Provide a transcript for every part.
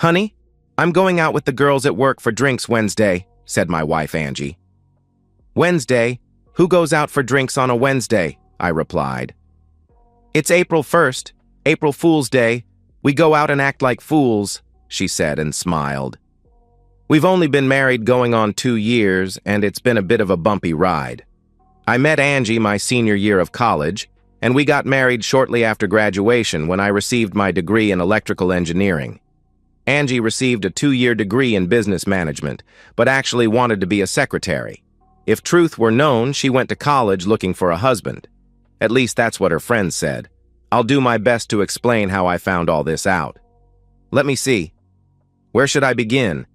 "Honey, I'm going out with the girls at work for drinks Wednesday," said my wife Angie. "Wednesday? Who goes out for drinks on a Wednesday?" I replied. "It's April 1st, April Fool's Day. We go out and act like fools," she said and smiled. We've only been married going on 2 years, and it's been a bit of a bumpy ride. I met Angie my senior year of college, and we got married shortly after graduation when I received my degree in electrical engineering. Angie received a 2-year degree in business management, but actually wanted to be a secretary. If truth were known, she went to college looking for a husband. At least that's what her friends said. I'll do my best to explain how I found all this out. Let me see. Where should I begin?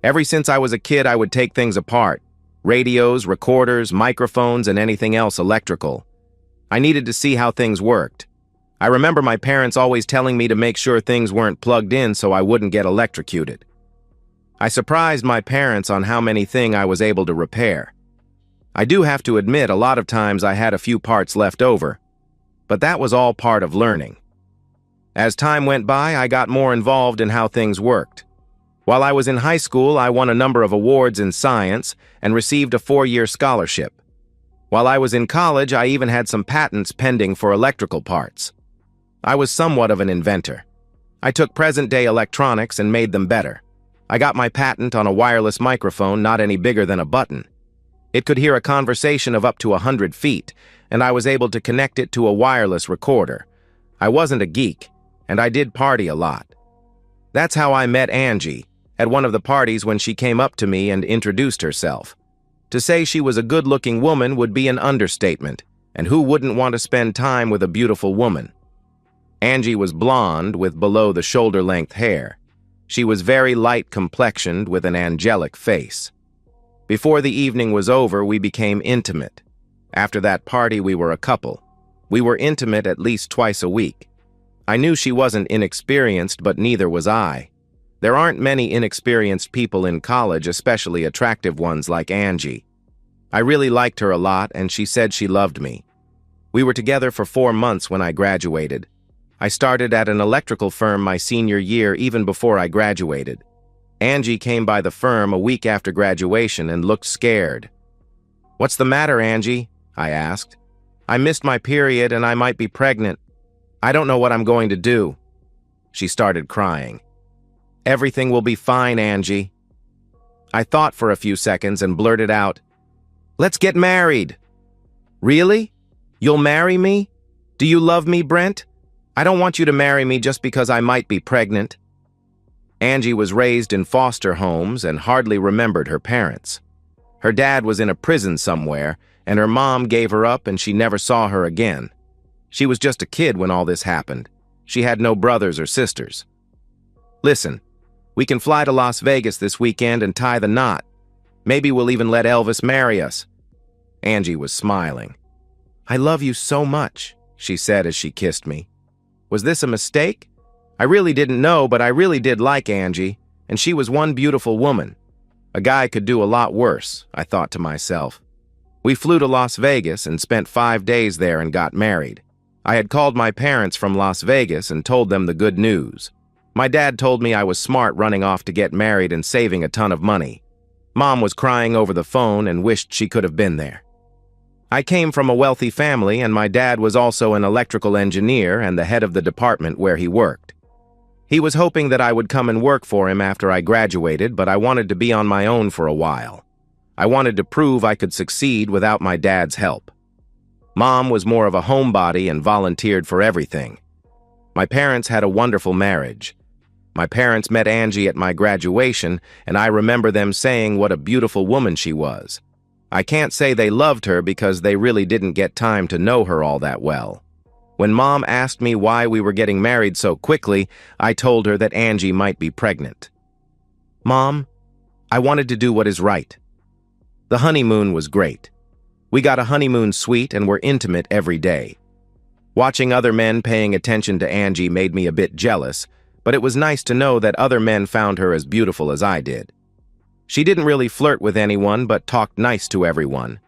Ever since I was a kid, I would take things apart. Radios, recorders, microphones, and anything else electrical. I needed to see how things worked. I remember my parents always telling me to make sure things weren't plugged in so I wouldn't get electrocuted. I surprised my parents on how many things I was able to repair. I do have to admit, a lot of times I had a few parts left over, but that was all part of learning. As time went by, I got more involved in how things worked. While I was in high school, I won a number of awards in science and received a 4-year scholarship. While I was in college, I even had some patents pending for electrical parts. I was somewhat of an inventor. I took present-day electronics and made them better. I got my patent on a wireless microphone not any bigger than a button. It could hear a conversation of up to 100 feet, and I was able to connect it to a wireless recorder. I wasn't a geek, and I did party a lot. That's how I met Angie, at one of the parties when she came up to me and introduced herself. To say she was a good-looking woman would be an understatement, and who wouldn't want to spend time with a beautiful woman? Angie was blonde with below-the-shoulder-length hair. She was very light-complexioned with an angelic face. Before the evening was over, we became intimate. After that party, we were a couple. We were intimate at least twice a week. I knew she wasn't inexperienced, but neither was I. There aren't many inexperienced people in college, especially attractive ones like Angie. I really liked her a lot, and she said she loved me. We were together for 4 months when I graduated. I started at an electrical firm my senior year, even before I graduated. Angie came by the firm a week after graduation and looked scared. "What's the matter, Angie?" I asked. "I missed my period and I might be pregnant. I don't know what I'm going to do." She started crying. "Everything will be fine, Angie." I thought for a few seconds and blurted out, "Let's get married." "Really? You'll marry me? Do you love me, Brent? I don't want you to marry me just because I might be pregnant." Angie was raised in foster homes and hardly remembered her parents. Her dad was in a prison somewhere, and her mom gave her up and she never saw her again. She was just a kid when all this happened. She had no brothers or sisters. "Listen, we can fly to Las Vegas this weekend and tie the knot. Maybe we'll even let Elvis marry us." Angie was smiling. "I love you so much," she said as she kissed me. Was this a mistake? I really didn't know, but I really did like Angie, and she was one beautiful woman. A guy could do a lot worse, I thought to myself. We flew to Las Vegas and spent 5 days there and got married. I had called my parents from Las Vegas and told them the good news. My dad told me I was smart running off to get married and saving a ton of money. Mom was crying over the phone and wished she could have been there. I came from a wealthy family, and my dad was also an electrical engineer and the head of the department where he worked. He was hoping that I would come and work for him after I graduated, but I wanted to be on my own for a while. I wanted to prove I could succeed without my dad's help. Mom was more of a homebody and volunteered for everything. My parents had a wonderful marriage. My parents met Angie at my graduation, and I remember them saying what a beautiful woman she was. I can't say they loved her because they really didn't get time to know her all that well. When Mom asked me why we were getting married so quickly, I told her that Angie might be pregnant. "Mom, I wanted to do what is right." The honeymoon was great. We got a honeymoon suite and were intimate every day. Watching other men paying attention to Angie made me a bit jealous, but it was nice to know that other men found her as beautiful as I did. She didn't really flirt with anyone but talked nice to everyone.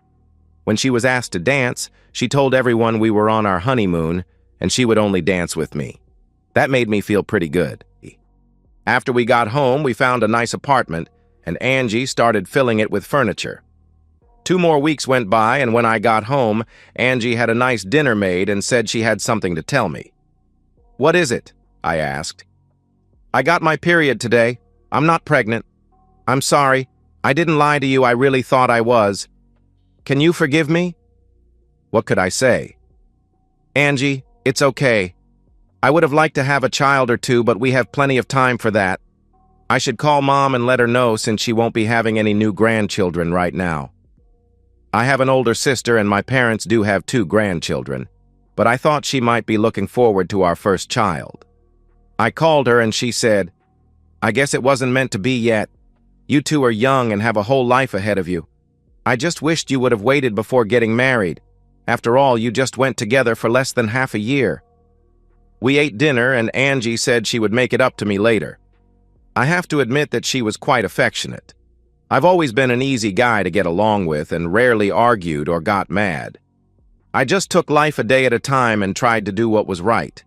When she was asked to dance, she told everyone we were on our honeymoon and she would only dance with me. That made me feel pretty good. After we got home, we found a nice apartment, and Angie started filling it with furniture. 2 more weeks went by, and when I got home, Angie had a nice dinner made and said she had something to tell me. "What is it?" I asked. "I got my period today. I'm not pregnant. I'm sorry. I didn't lie to you. I really thought I was. Can you forgive me?" What could I say? "Angie, it's okay. I would have liked to have a child or two, but we have plenty of time for that. I should call Mom and let her know since she won't be having any new grandchildren right now. I have an older sister and my parents do have 2 grandchildren, but I thought she might be looking forward to our first child." I called her and she said, "I guess it wasn't meant to be yet. You 2 are young and have a whole life ahead of you. I just wished you would have waited before getting married. After all, you just went together for less than half a year." We ate dinner and Angie said she would make it up to me later. I have to admit that she was quite affectionate. I've always been an easy guy to get along with and rarely argued or got mad. I just took life a day at a time and tried to do what was right.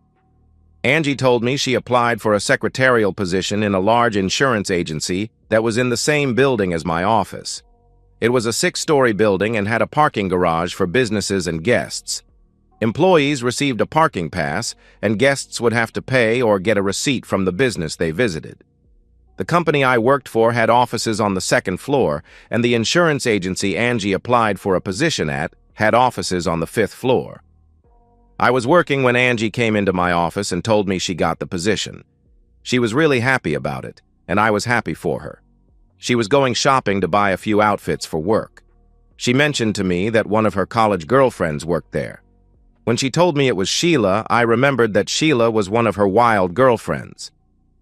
Angie told me she applied for a secretarial position in a large insurance agency that was in the same building as my office. It was a 6-story building and had a parking garage for businesses and guests. Employees received a parking pass, and guests would have to pay or get a receipt from the business they visited. The company I worked for had offices on the 2nd floor, and the insurance agency Angie applied for a position at had offices on the 5th floor. I was working when Angie came into my office and told me she got the position. She was really happy about it, and I was happy for her. She was going shopping to buy a few outfits for work. She mentioned to me that one of her college girlfriends worked there. When she told me it was Sheila, I remembered that Sheila was one of her wild girlfriends.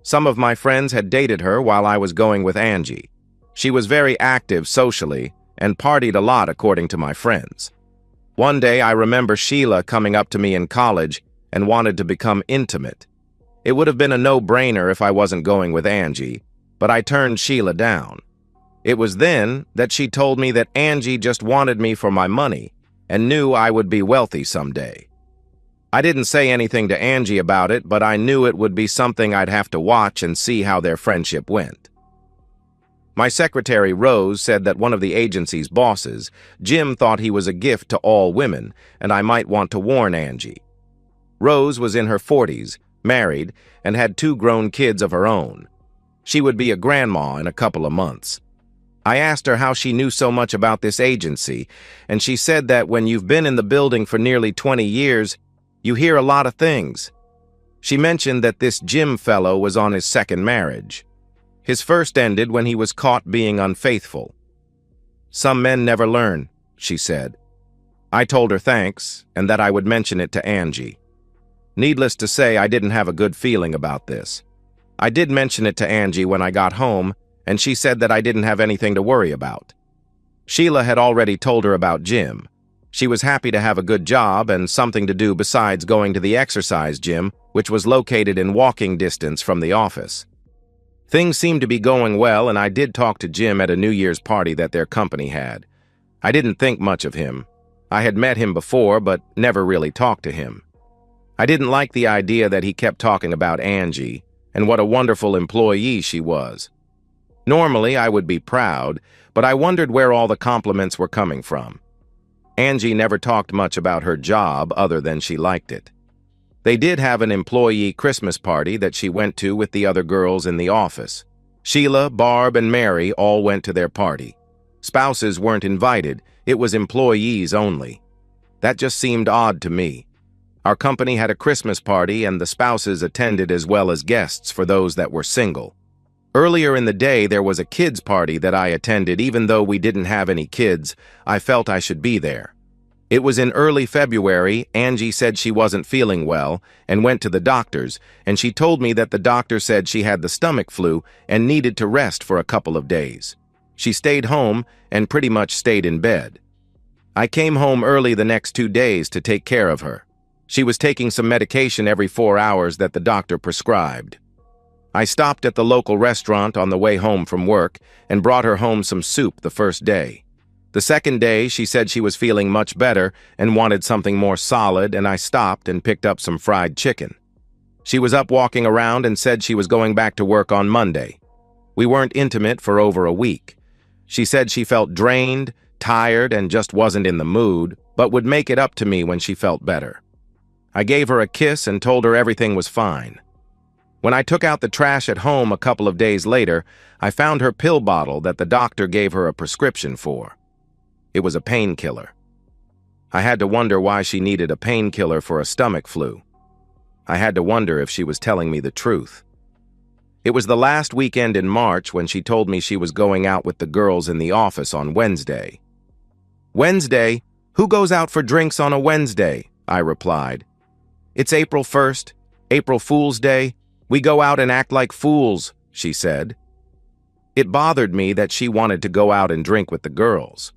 Some of my friends had dated her while I was going with Angie. She was very active socially and partied a lot according to my friends. One day I remember Sheila coming up to me in college and wanted to become intimate. It would have been a no-brainer if I wasn't going with Angie, but I turned Sheila down. It was then that she told me that Angie just wanted me for my money and knew I would be wealthy someday. I didn't say anything to Angie about it, but I knew it would be something I'd have to watch and see how their friendship went. My secretary, Rose, said that one of the agency's bosses, Jim, thought he was a gift to all women, and I might want to warn Angie. Rose was in her 40s, married, and had 2 grown kids of her own. She would be a grandma in a couple of months. I asked her how she knew so much about this agency, and she said that when you've been in the building for nearly 20 years, you hear a lot of things. She mentioned that this Jim fellow was on his 2nd marriage. His first ended when he was caught being unfaithful. "Some men never learn," she said. I told her thanks, and that I would mention it to Angie. Needless to say, I didn't have a good feeling about this. I did mention it to Angie when I got home, and she said that I didn't have anything to worry about. Sheila had already told her about Jim. She was happy to have a good job and something to do besides going to the exercise gym, which was located in walking distance from the office. Things seemed to be going well, and I did talk to Jim at a New Year's party that their company had. I didn't think much of him. I had met him before, but never really talked to him. I didn't like the idea that he kept talking about Angie and what a wonderful employee she was. Normally, I would be proud, but I wondered where all the compliments were coming from. Angie never talked much about her job other than she liked it. They did have an employee Christmas party that she went to with the other girls in the office. Sheila, Barb, and Mary all went to their party. Spouses weren't invited. It was employees only. That just seemed odd to me. Our company had a Christmas party, and the spouses attended as well as guests for those that were single. Earlier in the day, there was a kids' party that I attended. Even though we didn't have any kids, I felt I should be there. It was in early February. Angie said she wasn't feeling well and went to the doctor's, and she told me that the doctor said she had the stomach flu and needed to rest for a couple of days. She stayed home and pretty much stayed in bed. I came home early the next 2 days to take care of her. She was taking some medication every 4 hours that the doctor prescribed. I stopped at the local restaurant on the way home from work and brought her home some soup the first day. The second day, she said she was feeling much better and wanted something more solid, and I stopped and picked up some fried chicken. She was up walking around and said she was going back to work on Monday. We weren't intimate for over a week. She said she felt drained, tired, and just wasn't in the mood, but would make it up to me when she felt better. I gave her a kiss and told her everything was fine. When I took out the trash at home a couple of days later, I found her pill bottle that the doctor gave her a prescription for. It was a painkiller. I had to wonder why she needed a painkiller for a stomach flu. I had to wonder if she was telling me the truth. It was the last weekend in March when she told me she was going out with the girls in the office on Wednesday. "Wednesday? Who goes out for drinks on a Wednesday?" I replied. "It's April 1st, April Fool's Day. We go out and act like fools," she said. It bothered me that she wanted to go out and drink with the girls.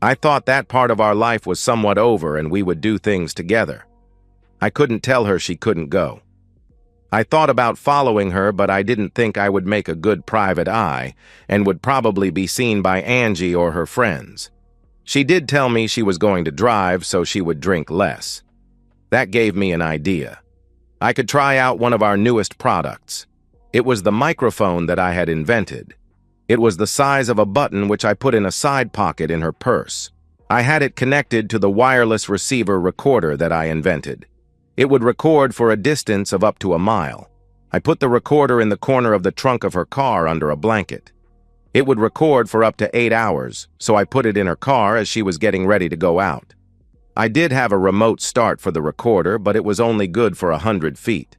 I thought that part of our life was somewhat over and we would do things together. I couldn't tell her she couldn't go. I thought about following her, but I didn't think I would make a good private eye and would probably be seen by Angie or her friends. She did tell me she was going to drive so she would drink less. That gave me an idea. I could try out one of our newest products. It was the microphone that I had invented. It was the size of a button which I put in a side pocket in her purse. I had it connected to the wireless receiver recorder that I invented. It would record for a distance of up to a mile. I put the recorder in the corner of the trunk of her car under a blanket. It would record for up to 8 hours, so I put it in her car as she was getting ready to go out. I did have a remote start for the recorder, but it was only good for 100 feet.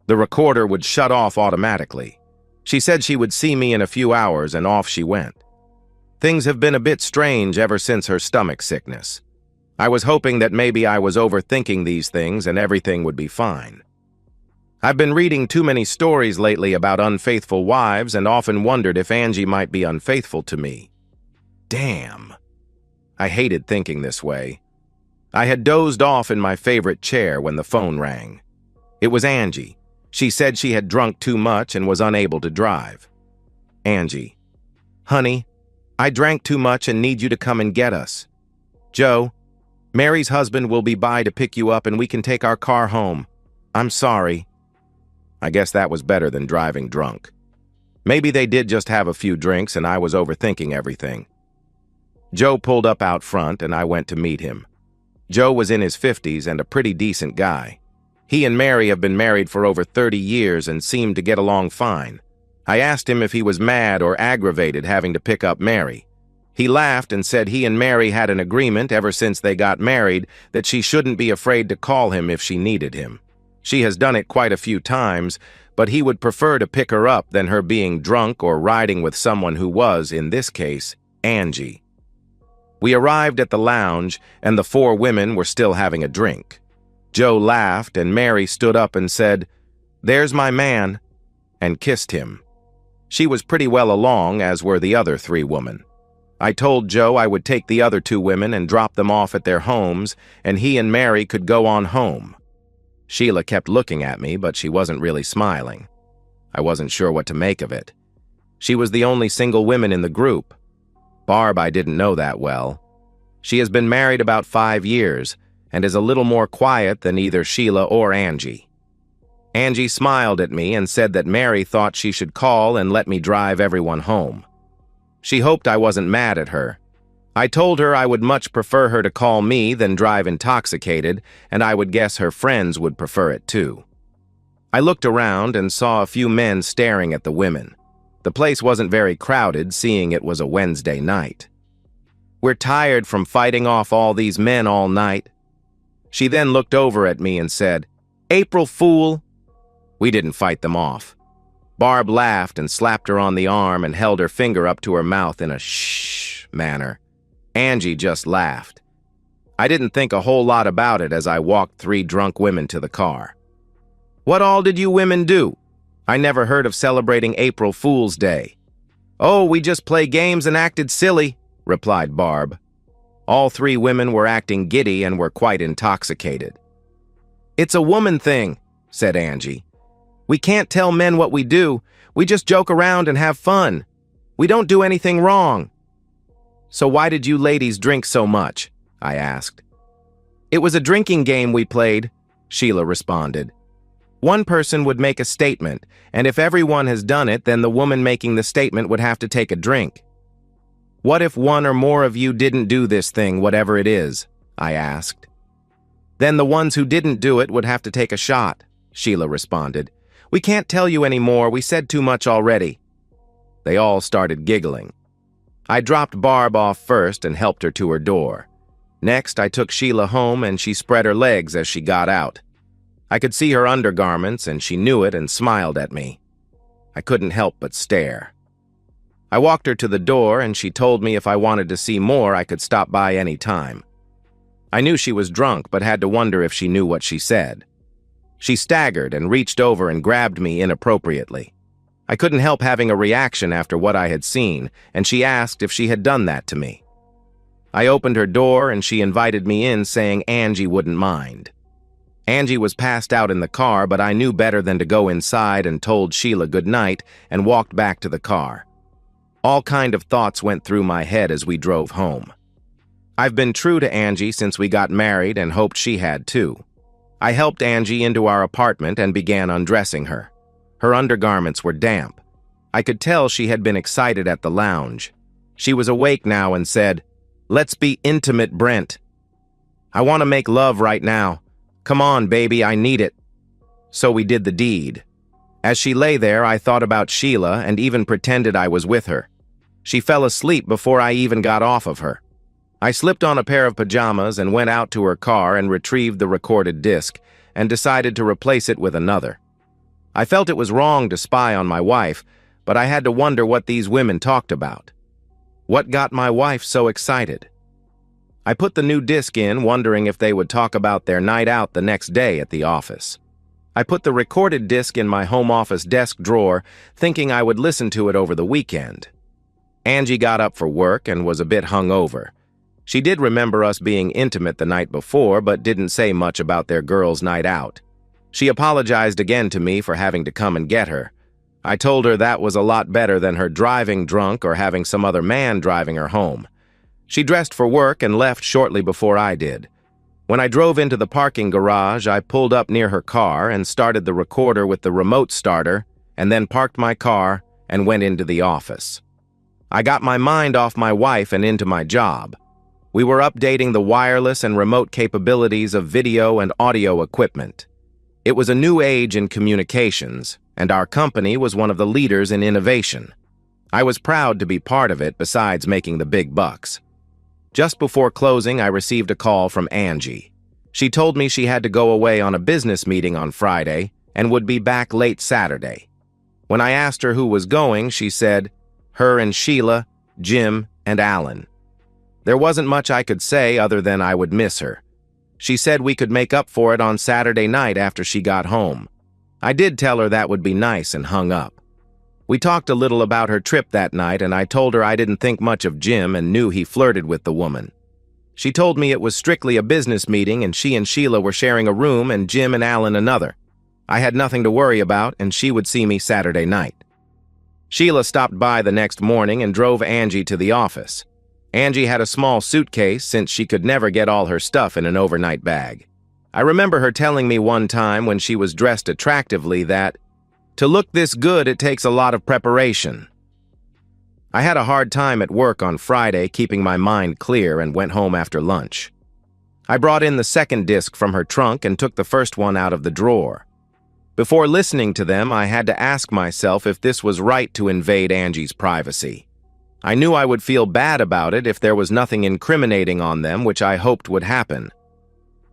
The recorder would shut off automatically. She said she would see me in a few hours, and off she went. Things have been a bit strange ever since her stomach sickness. I was hoping that maybe I was overthinking these things and everything would be fine. I've been reading too many stories lately about unfaithful wives and often wondered if Angie might be unfaithful to me. Damn. I hated thinking this way. I had dozed off in my favorite chair when the phone rang. It was Angie. She said she had drunk too much and was unable to drive. Angie: "Honey, I drank too much and need you to come and get us. Joe, Mary's husband will be by to pick you up and we can take our car home. I'm sorry." I guess that was better than driving drunk. Maybe they did just have a few drinks and I was overthinking everything. Joe pulled up out front and I went to meet him. Joe was in his 50s and a pretty decent guy. He and Mary have been married for over 30 years and seemed to get along fine. I asked him if he was mad or aggravated having to pick up Mary. He laughed and said he and Mary had an agreement ever since they got married that she shouldn't be afraid to call him if she needed him. She has done it quite a few times, but he would prefer to pick her up than her being drunk or riding with someone who was, in this case, Angie. We arrived at the lounge and the 4 women were still having a drink. Joe laughed and Mary stood up and said, "There's my man," and kissed him. She was pretty well along, as were the other 3 women. I told Joe I would take the other 2 women and drop them off at their homes, and he and Mary could go on home. Sheila kept looking at me, but she wasn't really smiling. I wasn't sure what to make of it. She was the only single woman in the group. Barb I didn't know that well. She has been married about 5 years, and is a little more quiet than either Sheila or Angie. Angie smiled at me and said that Mary thought she should call and let me drive everyone home. She hoped I wasn't mad at her. I told her I would much prefer her to call me than drive intoxicated, and I would guess her friends would prefer it too. I looked around and saw a few men staring at the women. The place wasn't very crowded, seeing it was a Wednesday night. "We're tired from fighting off all these men all night." She then looked over at me and said, "April Fool." We didn't fight them off. Barb laughed and slapped her on the arm and held her finger up to her mouth in a shh manner. Angie just laughed. I didn't think a whole lot about it as I walked 3 drunk women to the car. "What all did you women do? I never heard of celebrating April Fool's Day." "Oh, we just play games and acted silly," replied Barb. All 3 women were acting giddy and were quite intoxicated. "It's a woman thing," said Angie. "We can't tell men what we do. We just joke around and have fun. We don't do anything wrong." "So why did you ladies drink so much?" I asked. "It was a drinking game we played," Sheila responded. One person would make a statement, and if everyone has done it, then the woman making the statement would have to take a drink. What if one or more of you didn't do this thing, whatever it is? I asked. Then the ones who didn't do it would have to take a shot, Sheila responded. We can't tell you anymore, we said too much already. They all started giggling. I dropped Barb off first and helped her to her door. Next, I took Sheila home and she spread her legs as she got out. I could see her undergarments and she knew it and smiled at me. I couldn't help but stare. I walked her to the door and she told me if I wanted to see more, I could stop by any time. I knew she was drunk but had to wonder if she knew what she said. She staggered and reached over and grabbed me inappropriately. I couldn't help having a reaction after what I had seen, and she asked if she had done that to me. I opened her door and she invited me in, saying Angie wouldn't mind. Angie was passed out in the car, but I knew better than to go inside and told Sheila good night and walked back to the car. All kind of thoughts went through my head as we drove home. I've been true to Angie since we got married and hoped she had too. I helped Angie into our apartment and began undressing her. Her undergarments were damp. I could tell she had been excited at the lounge. She was awake now and said, "Let's be intimate, Brent. I want to make love right now. Come on, baby, I need it." So we did the deed. As she lay there, I thought about Sheila and even pretended I was with her. She fell asleep before I even got off of her. I slipped on a pair of pajamas and went out to her car and retrieved the recorded disc and decided to replace it with another. I felt it was wrong to spy on my wife, but I had to wonder what these women talked about. What got my wife so excited? I put the new disc in, wondering if they would talk about their night out the next day at the office. I put the recorded disc in my home office desk drawer, thinking I would listen to it over the weekend. Angie got up for work and was a bit hungover. She did remember us being intimate the night before, but didn't say much about their girls' night out. She apologized again to me for having to come and get her. I told her that was a lot better than her driving drunk or having some other man driving her home. She dressed for work and left shortly before I did. When I drove into the parking garage, I pulled up near her car and started the recorder with the remote starter, and then parked my car and went into the office. I got my mind off my wife and into my job. We were updating the wireless and remote capabilities of video and audio equipment. It was a new age in communications, and our company was one of the leaders in innovation. I was proud to be part of it besides making the big bucks. Just before closing, I received a call from Angie. She told me she had to go away on a business meeting on Friday and would be back late Saturday. When I asked her who was going, she said, her and Sheila, Jim, and Alan. There wasn't much I could say other than I would miss her. She said we could make up for it on Saturday night after she got home. I did tell her that would be nice and hung up. We talked a little about her trip that night, and I told her I didn't think much of Jim and knew he flirted with the woman. She told me it was strictly a business meeting and she and Sheila were sharing a room and Jim and Alan another. I had nothing to worry about and she would see me Saturday night. Sheila stopped by the next morning and drove Angie to the office. Angie had a small suitcase since she could never get all her stuff in an overnight bag. I remember her telling me one time when she was dressed attractively that, "To look this good, it takes a lot of preparation." I had a hard time at work on Friday keeping my mind clear and went home after lunch. I brought in the second disc from her trunk and took the first one out of the drawer. Before listening to them, I had to ask myself if this was right to invade Angie's privacy. I knew I would feel bad about it if there was nothing incriminating on them, which I hoped would happen.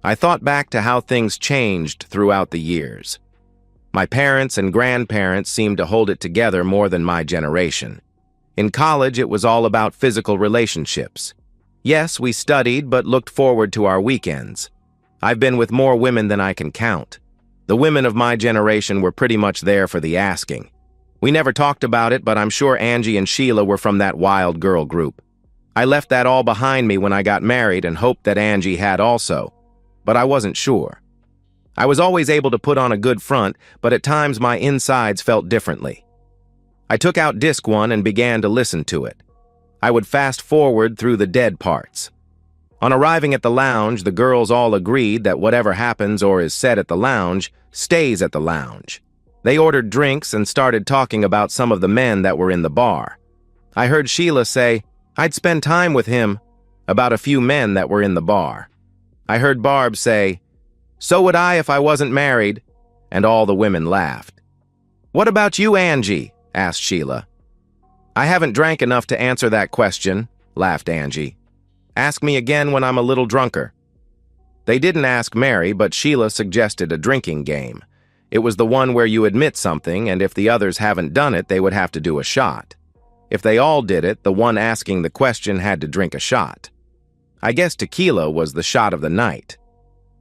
I thought back to how things changed throughout the years. My parents and grandparents seemed to hold it together more than my generation. In college, it was all about physical relationships. Yes, we studied, but looked forward to our weekends. I've been with more women than I can count. The women of my generation were pretty much there for the asking. We never talked about it, but I'm sure Angie and Sheila were from that wild girl group. I left that all behind me when I got married and hoped that Angie had also, but I wasn't sure. I was always able to put on a good front, but at times my insides felt differently. I took out disc 1 and began to listen to it. I would fast forward through the dead parts. On arriving at the lounge, the girls all agreed that whatever happens or is said at the lounge stays at the lounge. They ordered drinks and started talking about some of the men that were in the bar. I heard Sheila say, "I'd spend time with him," about a few men that were in the bar. I heard Barb say, "So would I if I wasn't married," and all the women laughed. "What about you, Angie?" asked Sheila. "I haven't drank enough to answer that question," laughed Angie. "Ask me again when I'm a little drunker." They didn't ask Mary, but Sheila suggested a drinking game. It was the one where you admit something, and if the others haven't done it, they would have to do a shot. If they all did it, the one asking the question had to drink a shot. I guess tequila was the shot of the night.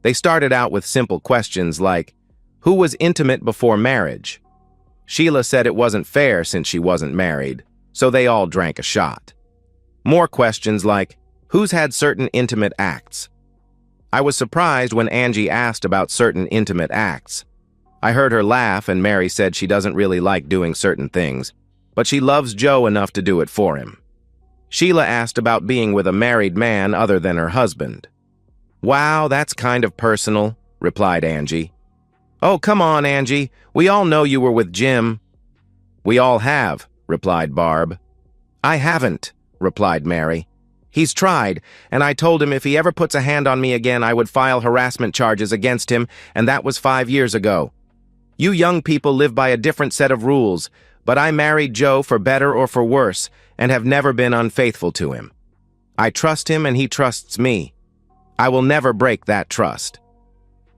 They started out with simple questions like, who was intimate before marriage? Sheila said it wasn't fair since she wasn't married, so they all drank a shot. More questions like, who's had certain intimate acts? I was surprised when Angie asked about certain intimate acts. I heard her laugh, and Mary said she doesn't really like doing certain things, but she loves Joe enough to do it for him. Sheila asked about being with a married man other than her husband. "Wow, that's kind of personal," replied Angie. "Oh, come on, Angie. We all know you were with Jim." "We all have," replied Barb. "I haven't," replied Mary. "He's tried, and I told him if he ever puts a hand on me again, I would file harassment charges against him, and that was 5 years ago. You young people live by a different set of rules, but I married Joe for better or for worse, and have never been unfaithful to him. I trust him and he trusts me. I will never break that trust."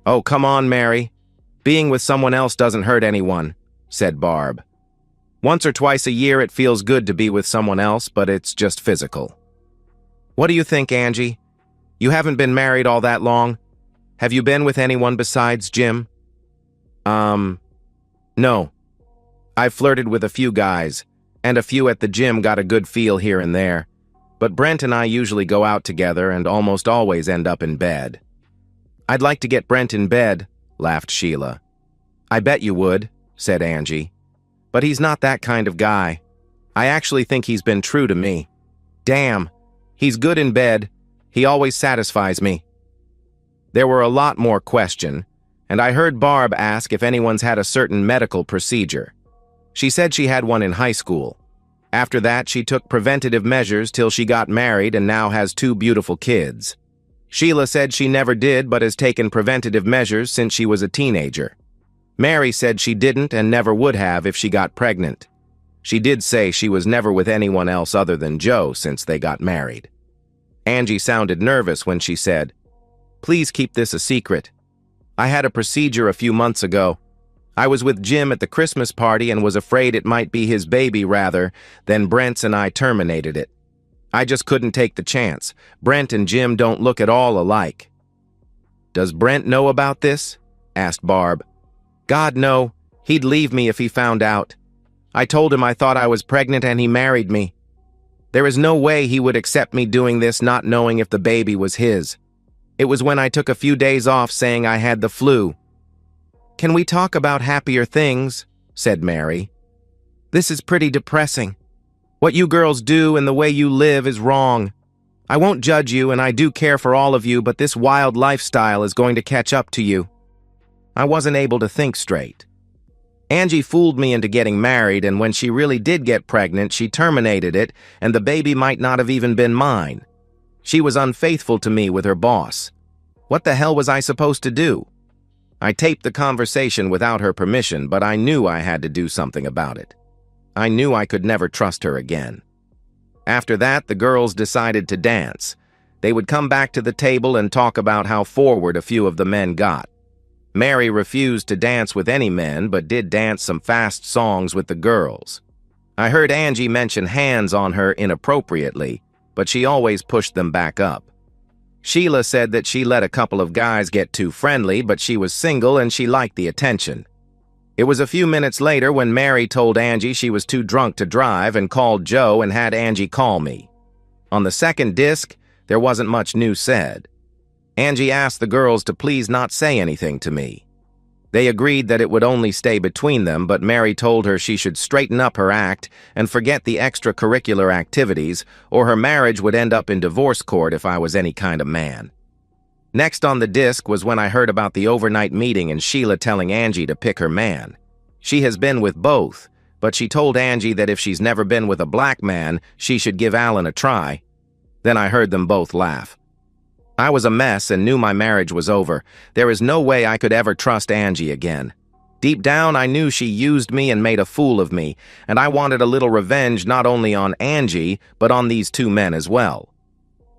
"Oh, come on, Mary. Being with someone else doesn't hurt anyone," said Barb. "Once or twice a year it feels good to be with someone else, but it's just physical." "What do you think, Angie? You haven't been married all that long. Have you been with anyone besides Jim?" No. I've flirted with a few guys, and a few at the gym got a good feel here and there, but Brent and I usually go out together and almost always end up in bed." "I'd like to get Brent in bed," laughed Sheila. "I bet you would," said Angie. "But he's not that kind of guy. I actually think he's been true to me. Damn, he's good in bed. He always satisfies me." There were a lot more questions, and I heard Barb ask if anyone's had a certain medical procedure. She said she had one in high school. After that, she took preventative measures till she got married and now has 2 beautiful kids. Sheila said she never did but has taken preventative measures since she was a teenager. Mary said she didn't and never would have if she got pregnant. She did say she was never with anyone else other than Joe since they got married. Angie sounded nervous when she said, "Please keep this a secret. I had a procedure a few months ago. I was with Jim at the Christmas party and was afraid it might be his baby rather than Brent's, and I terminated it. I just couldn't take the chance. Brent and Jim don't look at all alike." "Does Brent know about this?" asked Barb. "God, no. He'd leave me if he found out. I told him I thought I was pregnant and he married me. There is no way he would accept me doing this not knowing if the baby was his. It was when I took a few days off saying I had the flu." "Can we talk about happier things?" said Mary. "This is pretty depressing. What you girls do and the way you live is wrong. I won't judge you, and I do care for all of you, but this wild lifestyle is going to catch up to you." I wasn't able to think straight. Angie fooled me into getting married, and when she really did get pregnant, she terminated it, and the baby might not have even been mine. She was unfaithful to me with her boss. What the hell was I supposed to do? I taped the conversation without her permission, but I knew I had to do something about it. I knew I could never trust her again. After that, the girls decided to dance. They would come back to the table and talk about how forward a few of the men got. Mary refused to dance with any men, but did dance some fast songs with the girls. I heard Angie mention hands on her inappropriately, but she always pushed them back up. Sheila said that she let a couple of guys get too friendly, but she was single and she liked the attention. It was a few minutes later when Mary told Angie she was too drunk to drive and called Joe and had Angie call me. On the second disc, there wasn't much new said. Angie asked the girls to please not say anything to me. They agreed that it would only stay between them, but Mary told her she should straighten up her act and forget the extracurricular activities, or her marriage would end up in divorce court if I was any kind of man. Next on the disc was when I heard about the overnight meeting and Sheila telling Angie to pick her man. She has been with both, but she told Angie that if she's never been with a black man, she should give Alan a try. Then I heard them both laugh. I was a mess and knew my marriage was over. There is no way I could ever trust Angie again. Deep down, I knew she used me and made a fool of me, and I wanted a little revenge not only on Angie, but on these two men as well.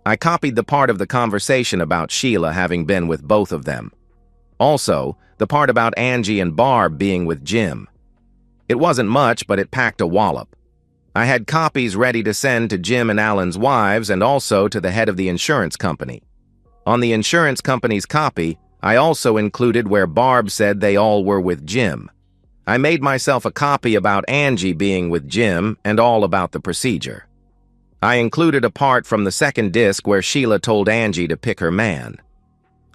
I copied the part of the conversation about Sheila having been with both of them. Also, the part about Angie and Barb being with Jim. It wasn't much, but it packed a wallop. I had copies ready to send to Jim and Alan's wives and also to the head of the insurance company. On the insurance company's copy, I also included where Barb said they all were with Jim. I made myself a copy about Angie being with Jim and all about the procedure. I included a part from the second disc where Sheila told Angie to pick her man.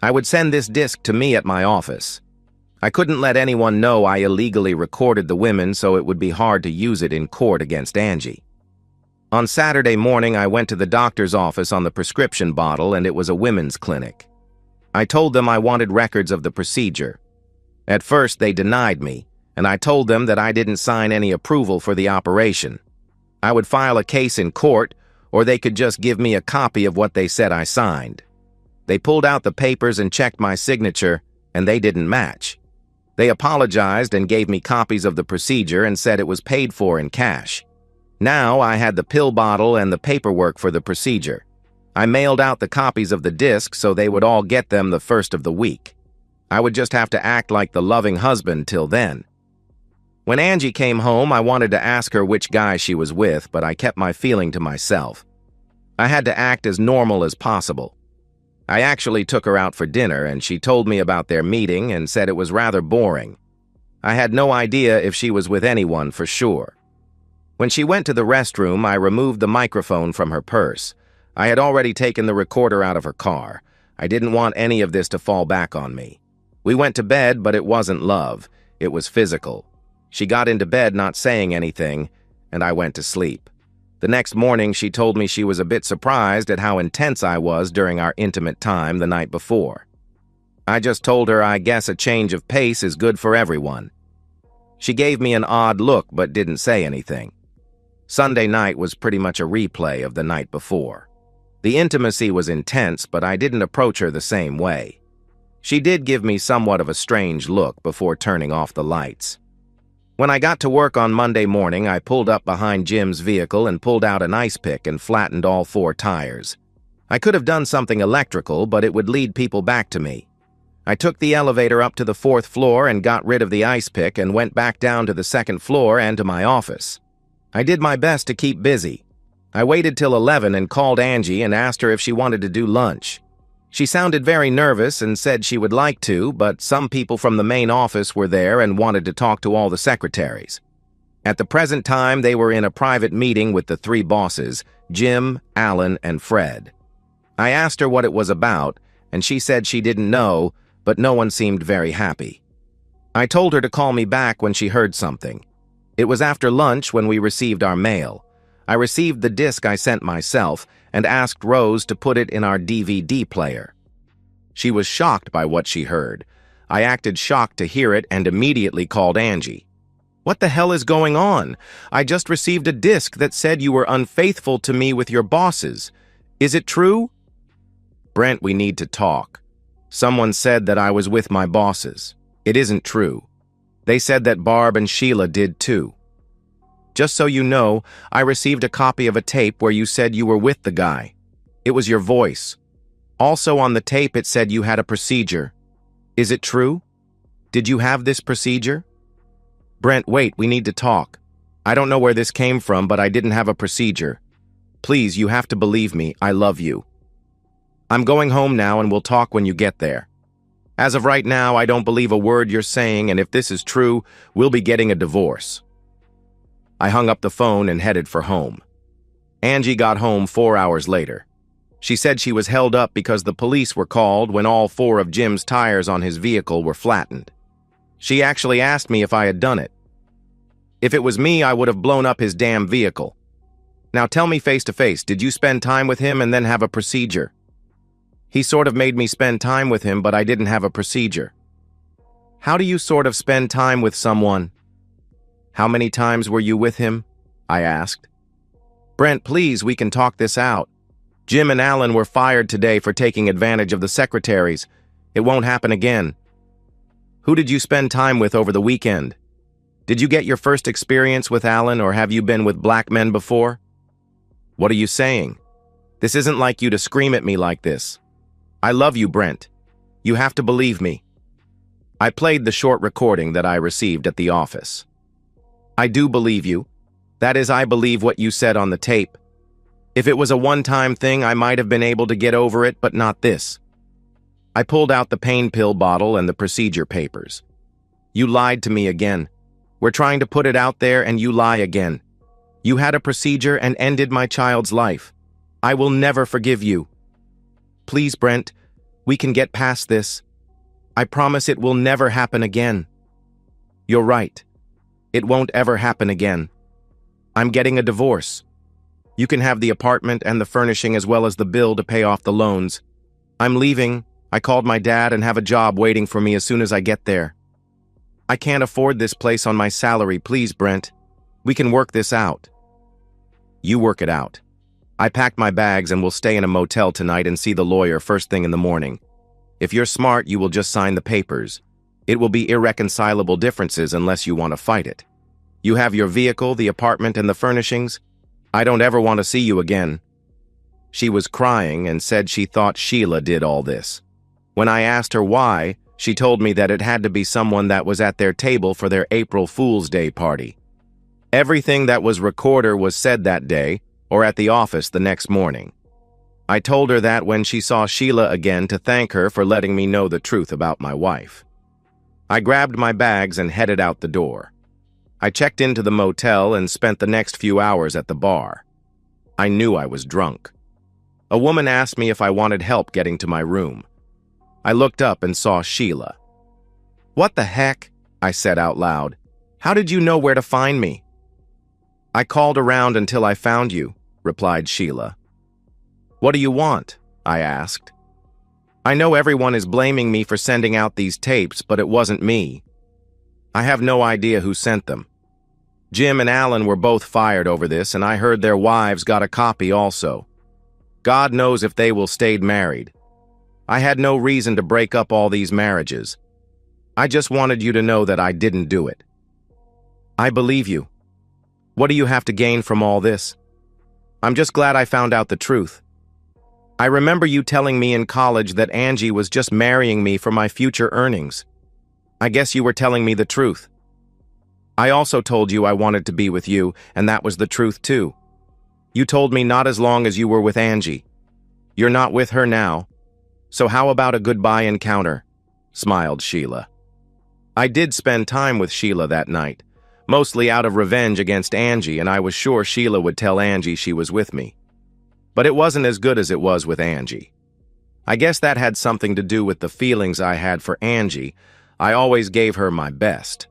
I would send this disc to me at my office. I couldn't let anyone know I illegally recorded the women, so it would be hard to use it in court against Angie. On Saturday morning, I went to the doctor's office on the prescription bottle, and it was a women's clinic. I told them I wanted records of the procedure. At first, they denied me, and I told them that I didn't sign any approval for the operation. I would file a case in court, or they could just give me a copy of what they said I signed. They pulled out the papers and checked my signature, and they didn't match. They apologized and gave me copies of the procedure and said it was paid for in cash. Now I had the pill bottle and the paperwork for the procedure. I mailed out the copies of the disc so they would all get them the first of the week. I would just have to act like the loving husband till then. When Angie came home, I wanted to ask her which guy she was with, but I kept my feeling to myself. I had to act as normal as possible. I actually took her out for dinner, and she told me about their meeting and said it was rather boring. I had no idea if she was with anyone for sure. When she went to the restroom, I removed the microphone from her purse. I had already taken the recorder out of her car. I didn't want any of this to fall back on me. We went to bed, but it wasn't love. It was physical. She got into bed not saying anything, and I went to sleep. The next morning, she told me she was a bit surprised at how intense I was during our intimate time the night before. I just told her I guess a change of pace is good for everyone. She gave me an odd look but didn't say anything. Sunday night was pretty much a replay of the night before. The intimacy was intense, but I didn't approach her the same way. She did give me somewhat of a strange look before turning off the lights. When I got to work on Monday morning, I pulled up behind Jim's vehicle and pulled out an ice pick and flattened all 4 tires. I could have done something electrical, but it would lead people back to me. I took the elevator up to the 4th floor and got rid of the ice pick and went back down to the 2nd floor and to my office. I did my best to keep busy. I waited till 11 and called Angie and asked her if she wanted to do lunch. She sounded very nervous and said she would like to, but some people from the main office were there and wanted to talk to all the secretaries. At the present time, they were in a private meeting with the 3 bosses, Jim, Alan, and Fred. I asked her what it was about, and she said she didn't know, but no one seemed very happy. I told her to call me back when she heard something. It was after lunch when we received our mail. I received the disc I sent myself and asked Rose to put it in our DVD player. She was shocked by what she heard. I acted shocked to hear it and immediately called Angie. "What the hell is going on? I just received a disc that said you were unfaithful to me with your bosses. Is it true?" "Brent, we need to talk. Someone said that I was with my bosses. It isn't true. They said that Barb and Sheila did too. Just so you know, I received a copy of a tape where you said you were with the guy. It was your voice. Also on the tape it said you had a procedure. Is it true? Did you have this procedure?" "Brent, wait, we need to talk. I don't know where this came from, but I didn't have a procedure. Please, you have to believe me. I love you. I'm going home now and we'll talk when you get there. As of right now, I don't believe a word you're saying, and if this is true, we'll be getting a divorce." I hung up the phone and headed for home. Angie got home 4 hours later. She said she was held up because the police were called when all 4 of Jim's tires on his vehicle were flattened. She actually asked me if I had done it. If it was me, I would have blown up his damn vehicle. Now tell me face to face, did you spend time with him and then have a procedure? He sort of made me spend time with him, but I didn't have a procedure. How do you sort of spend time with someone? How many times were you with him? I asked. Brent, please, we can talk this out. Jim and Alan were fired today for taking advantage of the secretaries. It won't happen again. Who did you spend time with over the weekend? Did you get your first experience with Alan, or have you been with black men before? What are you saying? This isn't like you to scream at me like this. I love you, Brent. You have to believe me. I played the short recording that I received at the office. I do believe you. That is, I believe what you said on the tape. If it was a one-time thing, I might have been able to get over it, but not this. I pulled out the pain pill bottle and the procedure papers. You lied to me again. We're trying to put it out there and you lie again. You had a procedure and ended my child's life. I will never forgive you. Please, Brent, we can get past this. I promise it will never happen again. You're right. It won't ever happen again. I'm getting a divorce. You can have the apartment and the furnishing as well as the bill to pay off the loans. I'm leaving. I called my dad and have a job waiting for me as soon as I get there. I can't afford this place on my salary. Please, Brent. We can work this out. You work it out. I packed my bags and will stay in a motel tonight and see the lawyer first thing in the morning. If you're smart, you will just sign the papers. It will be irreconcilable differences unless you want to fight it. You have your vehicle, the apartment, and the furnishings. I don't ever want to see you again. She was crying and said she thought Sheila did all this. When I asked her why, she told me that it had to be someone that was at their table for their April Fool's Day party. Everything that was recorded was said that day or at the office the next morning. I told her that when she saw Sheila again to thank her for letting me know the truth about my wife. I grabbed my bags and headed out the door. I checked into the motel and spent the next few hours at the bar. I knew I was drunk. A woman asked me if I wanted help getting to my room. I looked up and saw Sheila. What the heck? I said out loud. How did you know where to find me? I called around until I found you, replied Sheila. What do you want? I asked. I know everyone is blaming me for sending out these tapes, but it wasn't me. I have no idea who sent them. Jim and Alan were both fired over this, and I heard their wives got a copy also. God knows if they will stayed married. I had no reason to break up all these marriages. I just wanted you to know that I didn't do it. I believe you. What do you have to gain from all this? I'm just glad I found out the truth. I remember you telling me in college that Angie was just marrying me for my future earnings. I guess you were telling me the truth. I also told you I wanted to be with you, and that was the truth too. You told me not as long as you were with Angie. You're not with her now. So how about a goodbye encounter? Smiled Sheila. I did spend time with Sheila that night, mostly out of revenge against Angie, and I was sure Sheila would tell Angie she was with me. But it wasn't as good as it was with Angie. I guess that had something to do with the feelings I had for Angie. I always gave her my best.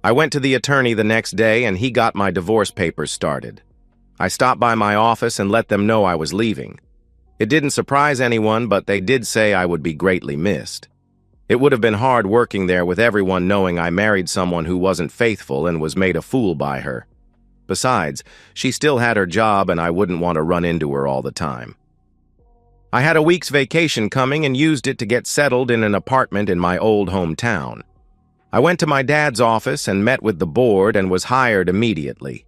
I went to the attorney the next day and he got my divorce papers started. I stopped by my office and let them know I was leaving. It didn't surprise anyone, but they did say I would be greatly missed. It would have been hard working there with everyone knowing I married someone who wasn't faithful and was made a fool by her. Besides, she still had her job and I wouldn't want to run into her all the time. I had a week's vacation coming and used it to get settled in an apartment in my old hometown. I went to my dad's office and met with the board and was hired immediately.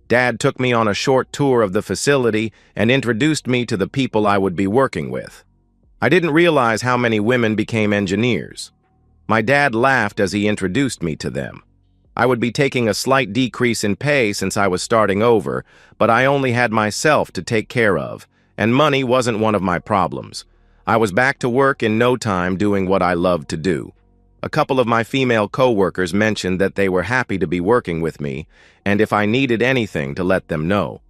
Dad took me on a short tour of the facility and introduced me to the people I would be working with. I didn't realize how many women became engineers. My dad laughed as he introduced me to them. I would be taking a slight decrease in pay since I was starting over, but I only had myself to take care of, and money wasn't one of my problems. I was back to work in no time doing what I loved to do. A couple of my female co-workers mentioned that they were happy to be working with me, and if I needed anything to let them know.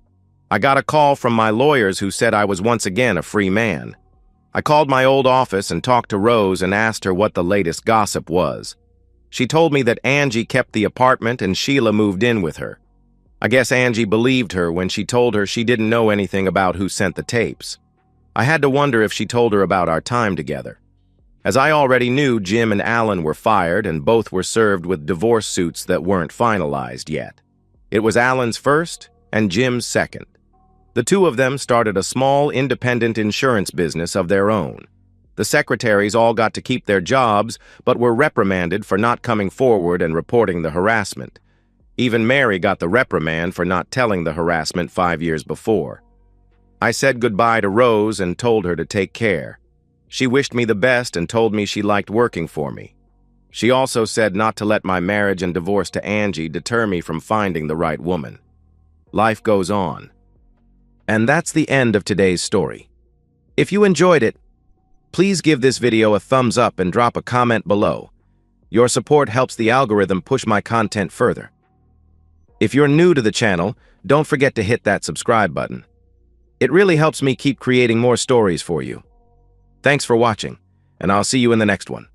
I got a call from my lawyers who said I was once again a free man. I called my old office and talked to Rose and asked her what the latest gossip was. She told me that Angie kept the apartment and Sheila moved in with her. I guess Angie believed her when she told her she didn't know anything about who sent the tapes. I had to wonder if she told her about our time together. As I already knew, Jim and Alan were fired and both were served with divorce suits that weren't finalized yet. It was Alan's first and Jim's second. The two of them started a small, independent insurance business of their own. The secretaries all got to keep their jobs, but were reprimanded for not coming forward and reporting the harassment. Even Mary got the reprimand for not telling the harassment 5 years before. I said goodbye to Rose and told her to take care. She wished me the best and told me she liked working for me. She also said not to let my marriage and divorce to Angie deter me from finding the right woman. Life goes on. And that's the end of today's story. If you enjoyed it, please give this video a thumbs up and drop a comment below. Your support helps the algorithm push my content further. If you're new to the channel, don't forget to hit that subscribe button. It really helps me keep creating more stories for you. Thanks for watching, and I'll see you in the next one.